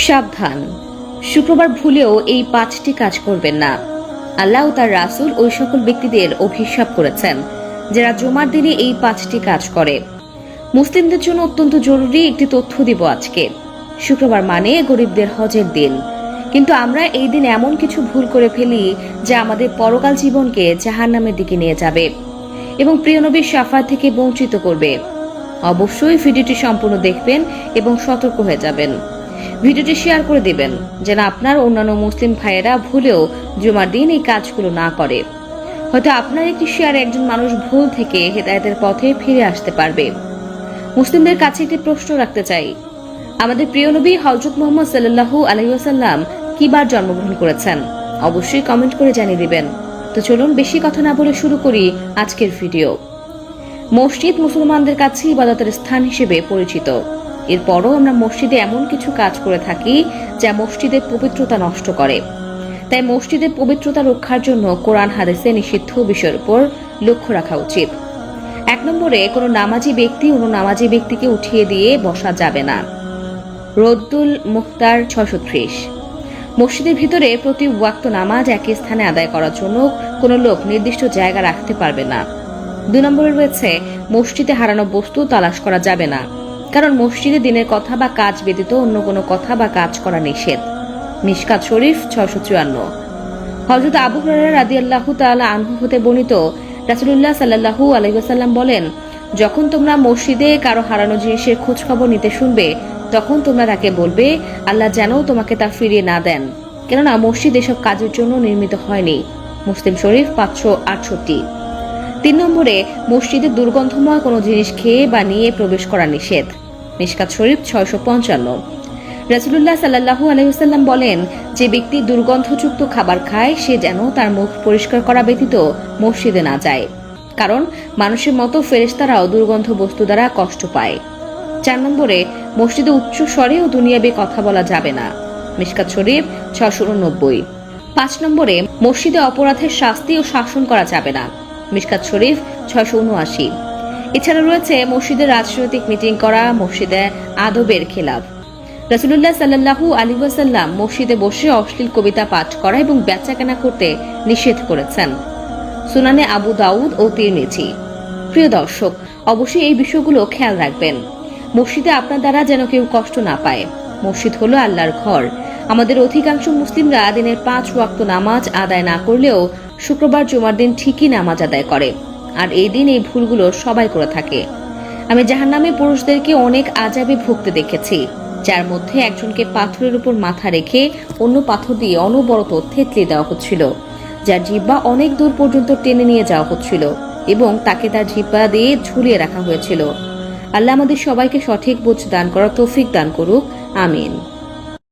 সাবধান, শুক্রবার ভুলেও এই 5টি কাজ করবেন না। আল্লাহ ও তার রাসূল ওই সকল ব্যক্তিদের অভিশাপ করেছেন যারা জুমার দিনে এই 5টি কাজ করে। মুসলিমদের জন্য অত্যন্ত জরুরি একটি তথ্য দিব আজকে। শুক্রবার মানে গরিবদের হজের দিন, কিন্তু আমরা এই দিন এমন কিছু ভুল করে ফেলি যা আমাদের পরকাল জীবনকে জাহান্নামের দিকে নিয়ে যাবে এবং প্রিয় নবীর শাফাত থেকে বঞ্চিত করবে। অবশ্যই ভিডিওটি সম্পূর্ণ দেখবেন এবং সতর্ক হয়ে যাবেন। ভিডিওটি শেয়ার করে দিবেন যেন আপনার অন্যান্য মুসলিম ভাইয়েরা ভুলেও জুমার দিন এই কাজগুলো না করে। হয়তো আপনার একটি শেয়ারে একজন মানুষ ভুল থেকে হেদায়েতের পথে ফিরে আসতে পারবে। মুসলিমদের কাছে একটি প্রশ্ন রাখতে চাই, আমাদের প্রিয় নবী হযরত মুহাম্মদ সাল্লাল্লাহু আলাইহি ওয়াসাল্লাম কি বার জন্মগ্রহণ করেছেন? অবশ্যই কমেন্ট করে জানিয়ে দিবেন। তো চলুন বেশি কথা না বলে শুরু করি আজকের ভিডিও। মসজিদ মুসলমানদের কাছে ইবাদতের স্থান হিসেবে পরিচিত। এরপরও আমরা মসজিদে এমন কিছু কাজ করে থাকি যা মসজিদের পবিত্রতা নষ্ট করে। তাই মসজিদের পবিত্রতা রক্ষার জন্য কোরআন হাদিসে নিষিদ্ধ বিষয়ের উপর লক্ষ্য রাখা উচিত। 1 নম্বরে কোনো নামাজি ব্যক্তি অন্য নামাজি ব্যক্তিকে উঠিয়ে দিয়ে বসা যাবে না। রদ্দুল মুখতার 630। মসজিদের ভিতরে প্রতি ওয়াক্ত নামাজ একই স্থানে আদায় করার জন্য কোনো লোক নির্দিষ্ট জায়গা রাখতে পারবে না। 2 নম্বরে রয়েছে মসজিদে হারানো বস্তু তালাশ করা যাবে না, কারণ মসজিদে দিনের কথা বা কাজ ব্যতীত অন্য কোনো কথা বা কাজ করা নিষেধ। মিশকাত শরীফ 654। হযরত আবু হুরায়রা রাদিয়াল্লাহু তাআলা আনহু হতে বর্ণিত, রাসূলুল্লাহ সাল্লাল্লাহু আলাইহি ওয়াসাল্লাম বলেন, যখন তোমরা মসজিদে কারো হারানো জিনিসের খোঁজ খবর নিতে শুনবে, তখন তোমরা তাকে বলবে আল্লাহ যেন তোমাকে তা ফিরিয়ে না দেন, কেননা মসজিদ এসব কাজের জন্য নির্মিত হয়নি। মুসলিম শরীফ 568। 3 নম্বরে মসজিদে দুর্গন্ধময় কোনো জিনিস খেয়ে বা নিয়ে প্রবেশ করা নিষেধ। মিশকাত শরীফ 655। রাসূলুল্লাহ সাল্লাল্লাহু আলাইহি ওয়াসাল্লাম বলেন, যে ব্যক্তি দুর্গন্ধযুক্ত খাবার খায় সে যেন তার মুখ পরিষ্কার করা ব্যতীত মসজিদে না যায়, কারণ মানুষের মতো ফেরেশতারাও দুর্গন্ধ বস্তু দ্বারা কষ্ট পায়। 4 নম্বরে মসজিদে উচ্চ স্বরে ও দুনিয়াবি কথা বলা যাবে না। মিশকাত শরীফ 689। 5 নম্বরে মসজিদে অপরাধের শাস্তি ও শাসন করা যাবে না। মিশকাত শরীফ 679। এছাড়া রয়েছে মসজিদে রাজনৈতিক মিটিং করা, মসজিদে আদবের খেলাফ। রাসূলুল্লাহ সাল্লাল্লাহু আলাইহি ওয়াসাল্লাম মসজিদে বসে অশ্লীল কবিতা পাঠ করা এবং বেচাকেনা করতে নিষেধ করেছেন। সুনানে আবু দাউদ ও তিরমিজি। প্রিয় দর্শক, অবশ্যই এই বিষয়গুলো খেয়াল রাখবেন। মসজিদে আপনার দ্বারা যেন কেউ কষ্ট না পায়। মসজিদ হলো আল্লাহর ঘর। আমাদের অধিকাংশ মুসলিমরা দিনের 5 ওয়াক্ত নামাজ আদায় না করলেও শুক্রবার জুমার দিন ঠিকই নামাজ আদায় করে, আর এই দিন এই ভুলগুলো সবাই করে থাকে। আমি জাহান্নামে পুরুষদেরকে অনেক আযাবে ভুগতে দেখেছি, যার মধ্যে একজনকে পাথরের উপর মাথা রেখে অন্য পাথর দিয়ে অনবরত থেতলে দেওয়া হচ্ছিল, যার জিহ্বা অনেক দূর পর্যন্ত টেনে নিয়ে যাওয়া হচ্ছিল এবং তাকে তার জিহ্বা দিয়ে ঝুলিয়ে রাখা হয়েছিল। আল্লাহ আমাদের সবাইকে সঠিক বুঝ দান করার তৌফিক দান করুক। আমিন।